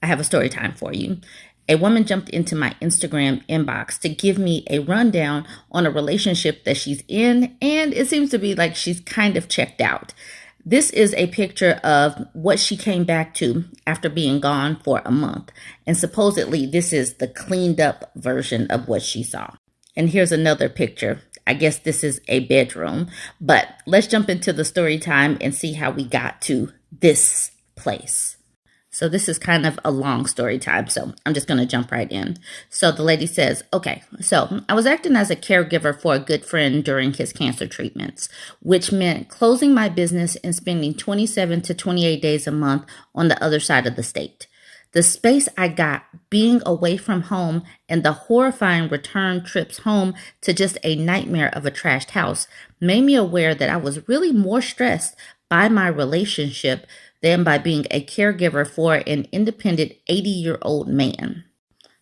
I have a story time for you. A woman jumped into my Instagram inbox to give me a rundown on a relationship that she's in, and it seems to be like she's kind of checked out. This is a picture of what she came back to after being gone for a month, and supposedly this is the cleaned up version of what she saw. And here's another picture. I guess this is a bedroom, but let's jump into the story time and see how we got to this place. So this is kind of a long story time, so I'm just going to jump right in. So the lady says, okay, so I was acting as a caregiver for a good friend during his cancer treatments, which meant closing my business and spending 27 to 28 days a month on the other side of the state. The space I got being away from home and the horrifying return trips home to just a nightmare of a trashed house made me aware that I was really more stressed by my relationship than by being a caregiver for an independent 80-year-old man.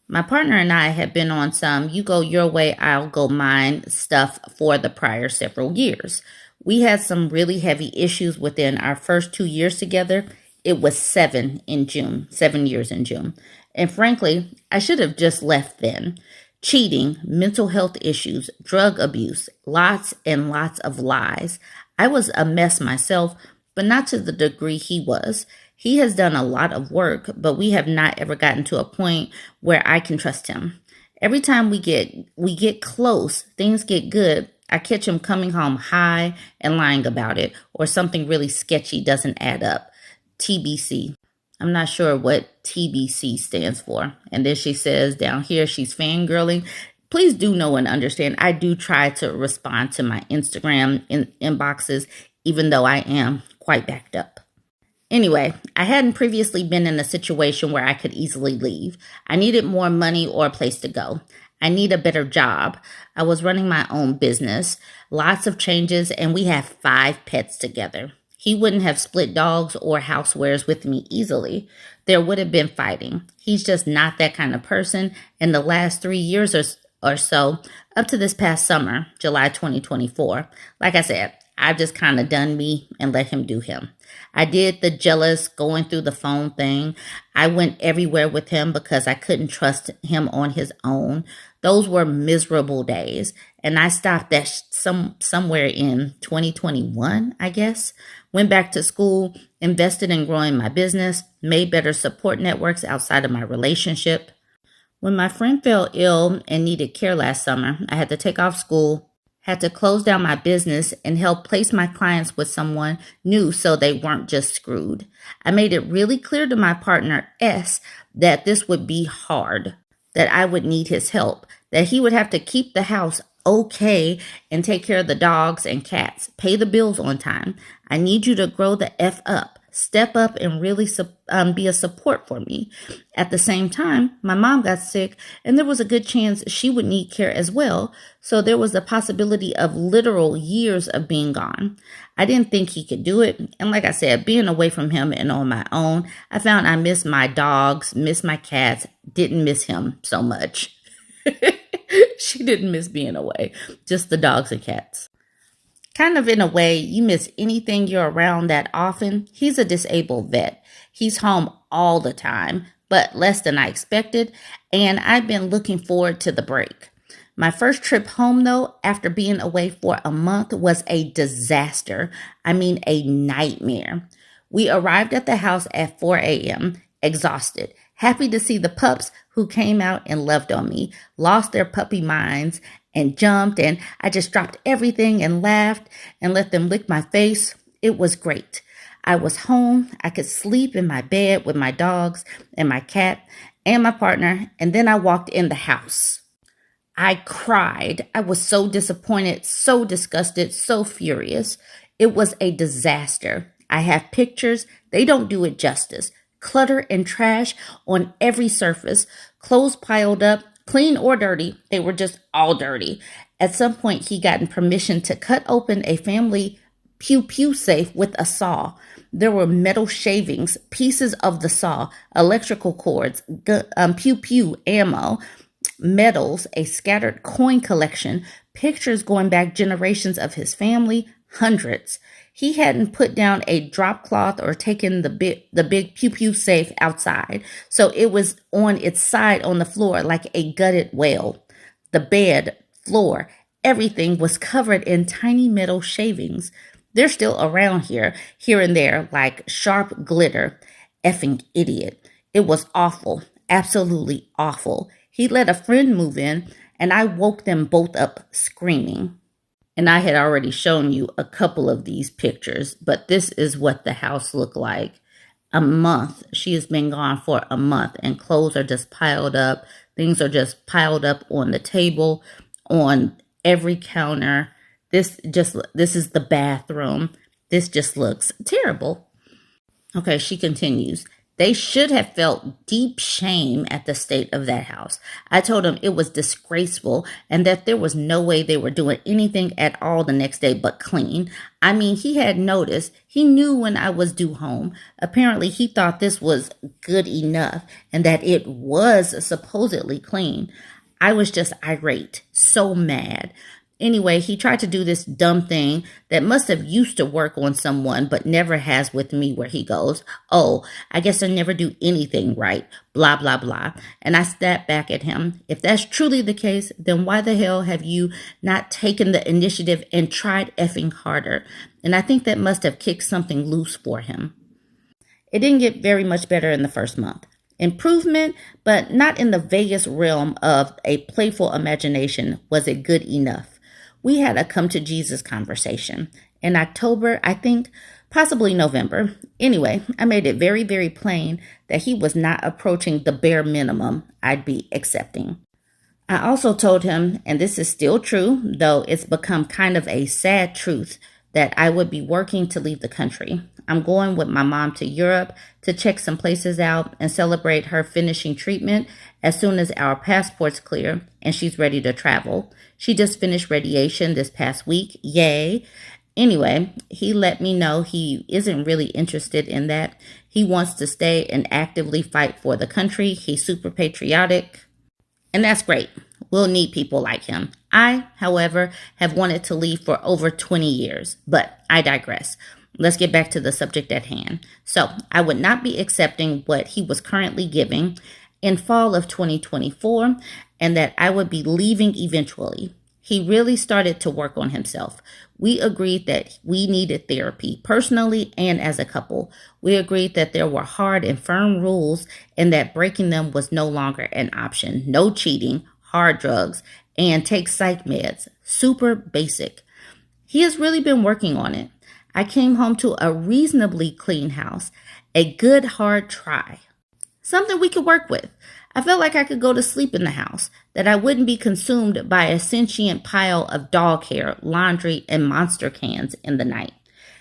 My partner and I had been on some you go your way, I'll go mine stuff for the prior several years. We had some really heavy issues within our first 2 years together. It was 7 years in June. And frankly, I should have just left then. Cheating, mental health issues, drug abuse, lots and lots of lies. I was a mess myself, but not to the degree he was. He has done a lot of work, but we have not ever gotten to a point where I can trust him. Every time we get close, things get good, I catch him coming home high and lying about it, or something really sketchy doesn't add up. TBC. I'm not sure what TBC stands for. And then she says down here she's fangirling. Please do know and understand, I do try to respond to my Instagram inboxes, even though I am quite backed up. Anyway, I hadn't previously been in a situation where I could easily leave. I needed more money or a place to go. I need a better job. I was running my own business, lots of changes, and we have 5 pets together. He wouldn't have split dogs or housewares with me easily. There would have been fighting. He's just not that kind of person. In the last 3 years or so, up to this past summer, July 2024, like I said, I've just kind of done me and let him do him. I did the jealous going through the phone thing. I went everywhere with him because I couldn't trust him on his own. Those were miserable days. And I stopped that somewhere in 2021, I guess. Went back to school, invested in growing my business, made better support networks outside of my relationship. When my friend fell ill and needed care last summer, I had to take off school, had to close down my business and help place my clients with someone new so they weren't just screwed. I made it really clear to my partner S that this would be hard, that I would need his help, that he would have to keep the house okay and take care of the dogs and cats, pay the bills on time. I need you to grow the F up, step up and really be a support for me. At the same time, my mom got sick and there was a good chance she would need care as well. So there was the possibility of literal years of being gone. I didn't think he could do it. And like I said, being away from him and on my own, I found I missed my dogs, missed my cats, didn't miss him so much. She didn't miss being away, just the dogs and cats. Kind of in a way, you miss anything you're around that often. He's a disabled vet. He's home all the time, but less than I expected, and I've been looking forward to the break. My first trip home, though, after being away for a month, was a disaster. I mean, a nightmare. We arrived at the house at 4 a.m., exhausted, happy to see the pups who came out and loved on me, lost their puppy minds, and jumped, and I just dropped everything and laughed and let them lick my face. It was great. I was home. I could sleep in my bed with my dogs and my cat and my partner, and then I walked in the house. I cried. I was so disappointed, so disgusted, so furious. It was a disaster. I have pictures. They don't do it justice. Clutter and trash on every surface, clothes piled up, clean or dirty. They were just all dirty. At some point, he gotten permission to cut open a family pew safe with a saw. There were metal shavings, pieces of the saw, electrical cords, pew ammo, medals, a scattered coin collection, pictures going back generations of his family, hundreds. He hadn't put down a drop cloth or taken the big pew pew safe outside, so it was on its side on the floor like a gutted whale. The bed, floor, everything was covered in tiny metal shavings. They're still around here and there, like sharp glitter. Effing idiot. It was awful, absolutely awful. He let a friend move in, and I woke them both up screaming. And I had already shown you a couple of these pictures, but this is what the house looked like. A month. She has been gone for a month, and clothes are just piled up. Things are just piled up on the table, on every counter. This is the bathroom. This just looks terrible. Okay, she continues. They should have felt deep shame at the state of that house. I told them it was disgraceful and that there was no way they were doing anything at all the next day but clean. I mean, he had noticed. He knew when I was due home. Apparently, he thought this was good enough and that it was supposedly clean. I was just irate, so mad. Anyway, he tried to do this dumb thing that must have used to work on someone, but never has with me, where he goes, "Oh, I guess I never do anything right, blah, blah, blah." And I snapped back at him. If that's truly the case, then why the hell have you not taken the initiative and tried effing harder? And I think that must have kicked something loose for him. It didn't get very much better in the first month. Improvement, but not in the vaguest realm of a playful imagination. Was it good enough? We had a come to Jesus conversation in October, I think, possibly November. Anyway, I made it very, very plain that he was not approaching the bare minimum I'd be accepting. I also told him, and this is still true, though it's become kind of a sad truth, that I would be working to leave the country. I'm going with my mom to Europe to check some places out and celebrate her finishing treatment as soon as our passports clear and she's ready to travel. She just finished radiation this past week. Yay. Anyway, he let me know he isn't really interested in that. He wants to stay and actively fight for the country. He's super patriotic. And that's great. We'll need people like him. I, however, have wanted to leave for over 20 years, but I digress. Let's get back to the subject at hand. So I would not be accepting what he was currently giving in fall of 2024, and that I would be leaving eventually. He really started to work on himself. We agreed that we needed therapy, personally and as a couple. We agreed that there were hard and firm rules and that breaking them was no longer an option. No cheating, hard drugs, and take psych meds. Super basic. He has really been working on it. I came home to a reasonably clean house, a good hard try. Something we could work with. I felt like I could go to sleep in the house, that I wouldn't be consumed by a sentient pile of dog hair, laundry, and monster cans in the night.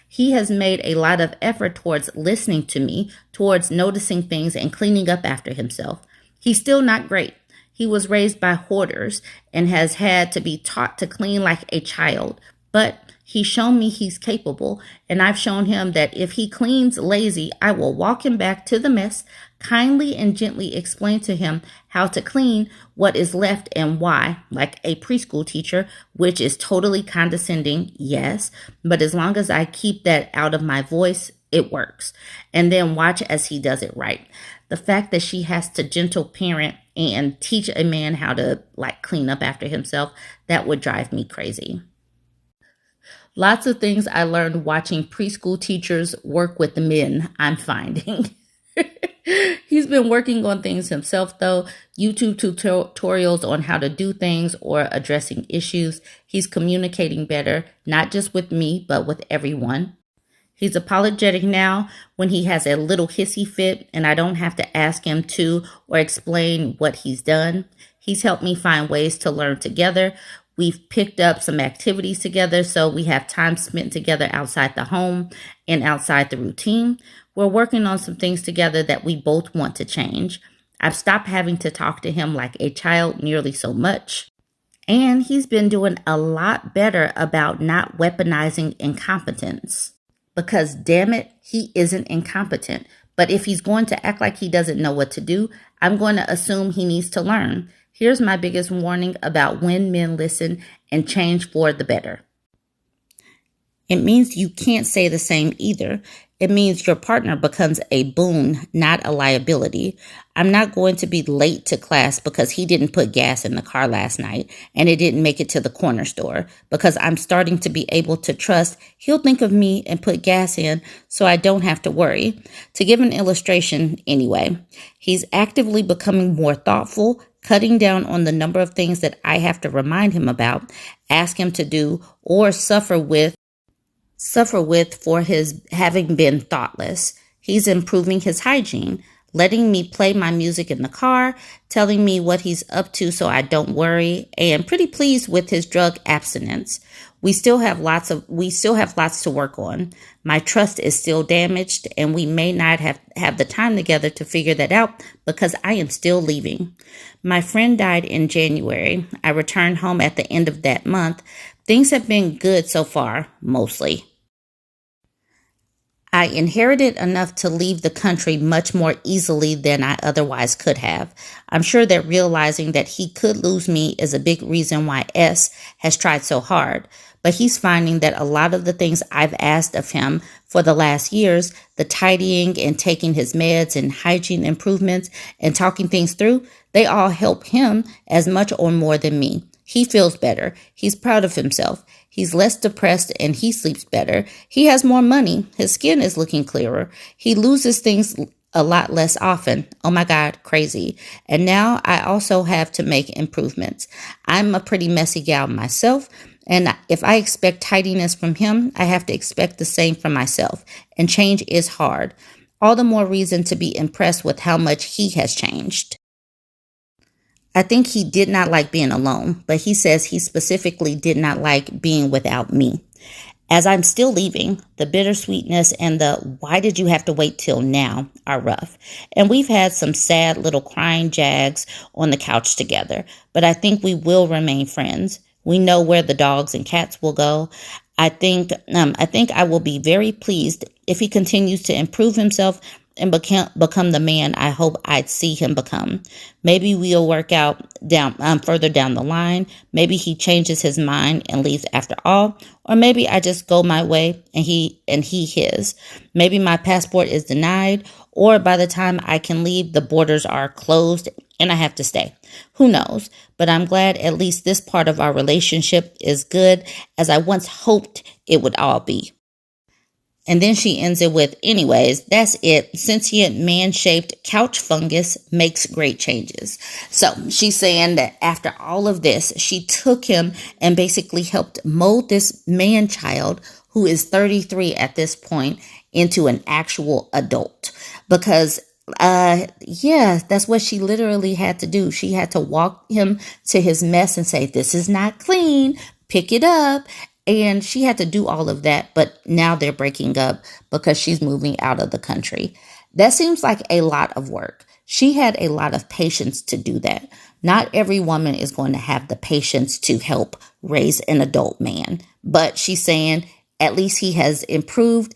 He has made a lot of effort towards listening to me, towards noticing things and cleaning up after himself. He's still not great. He was raised by hoarders and has had to be taught to clean like a child, but he's shown me he's capable, and I've shown him that if he cleans lazy, I will walk him back to the mess, kindly and gently explain to him how to clean what is left and why, like a preschool teacher, which is totally condescending, yes, but as long as I keep that out of my voice, it works. And then watch as he does it right. The fact that she has to gentle parent and teach a man how to clean up after himself, that would drive me crazy. Lots of things I learned watching preschool teachers work with the men, I'm finding. He's been working on things himself, though. YouTube tutorials on how to do things or addressing issues. He's communicating better, not just with me, but with everyone. He's apologetic now when he has a little hissy fit, and I don't have to ask him to or explain what he's done. He's helped me find ways to learn together. We've picked up some activities together, so we have time spent together outside the home and outside the routine. We're working on some things together that we both want to change. I've stopped having to talk to him like a child nearly so much. And he's been doing a lot better about not weaponizing incompetence. Because damn it, he isn't incompetent. But if he's going to act like he doesn't know what to do, I'm going to assume he needs to learn. Here's my biggest warning about when men listen and change for the better. It means you can't say the same either. It means your partner becomes a boon, not a liability. I'm not going to be late to class because he didn't put gas in the car last night and it didn't make it to the corner store, because I'm starting to be able to trust he'll think of me and put gas in so I don't have to worry. To give an illustration anyway, he's actively becoming more thoughtful, cutting down on the number of things that I have to remind him about, ask him to do, or suffer with for his having been thoughtless. He's improving his hygiene, letting me play my music in the car, telling me what he's up to so I don't worry, and pretty pleased with his drug abstinence. We still have lots to work on. My trust is still damaged, and we may not have the time together to figure that out because I am still leaving. My friend died in January. I returned home at the end of that month. Things have been good so far, mostly. I inherited enough to leave the country much more easily than I otherwise could have. I'm sure that realizing that he could lose me is a big reason why S has tried so hard. But he's finding that a lot of the things I've asked of him for the last years, the tidying and taking his meds and hygiene improvements and talking things through, they all help him as much or more than me. He feels better. He's proud of himself. He's less depressed and he sleeps better. He has more money. His skin is looking clearer. He loses things a lot less often. Oh my God, crazy. And now I also have to make improvements. I'm a pretty messy gal myself. And if I expect tidiness from him, I have to expect the same from myself. And change is hard. All the more reason to be impressed with how much he has changed. I think he did not like being alone, but he says he specifically did not like being without me. As I'm still leaving, the bittersweetness and the why did you have to wait till now are rough. And we've had some sad little crying jags on the couch together, but I think we will remain friends. We know where the dogs and cats will go. I think I will be very pleased if he continues to improve himself and become the man I hope I'd see him become. Maybe we'll work out further down the line. Maybe he changes his mind and leaves after all, or maybe I just go my way and he his. Maybe my passport is denied, or by the time I can leave, the borders are closed and I have to stay. Who knows? But I'm glad at least this part of our relationship is good, as I once hoped it would all be. And then she ends it with, anyways, that's it. Sentient man-shaped couch fungus makes great changes. So she's saying that after all of this, she took him and basically helped mold this man-child, who is 33 at this point, into an actual adult. Because that's what she literally had to do. She had to walk him to his mess and say, this is not clean, pick it up. And she had to do all of that, but now they're breaking up because she's moving out of the country. That seems like a lot of work. She had a lot of patience to do that. Not every woman is going to have the patience to help raise an adult man, but she's saying at least he has improved.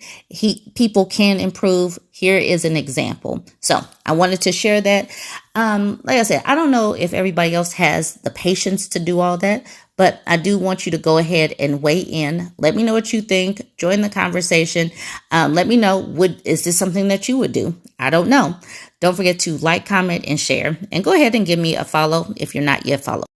People can improve. Here is an example. So I wanted to share that. Like I said, I don't know if everybody else has the patience to do all that, but I do want you to go ahead and weigh in. Let me know what you think. Join the conversation. Let me know, is this something that you would do? I don't know. Don't forget to like, comment, and share. And go ahead and give me a follow if you're not yet followed.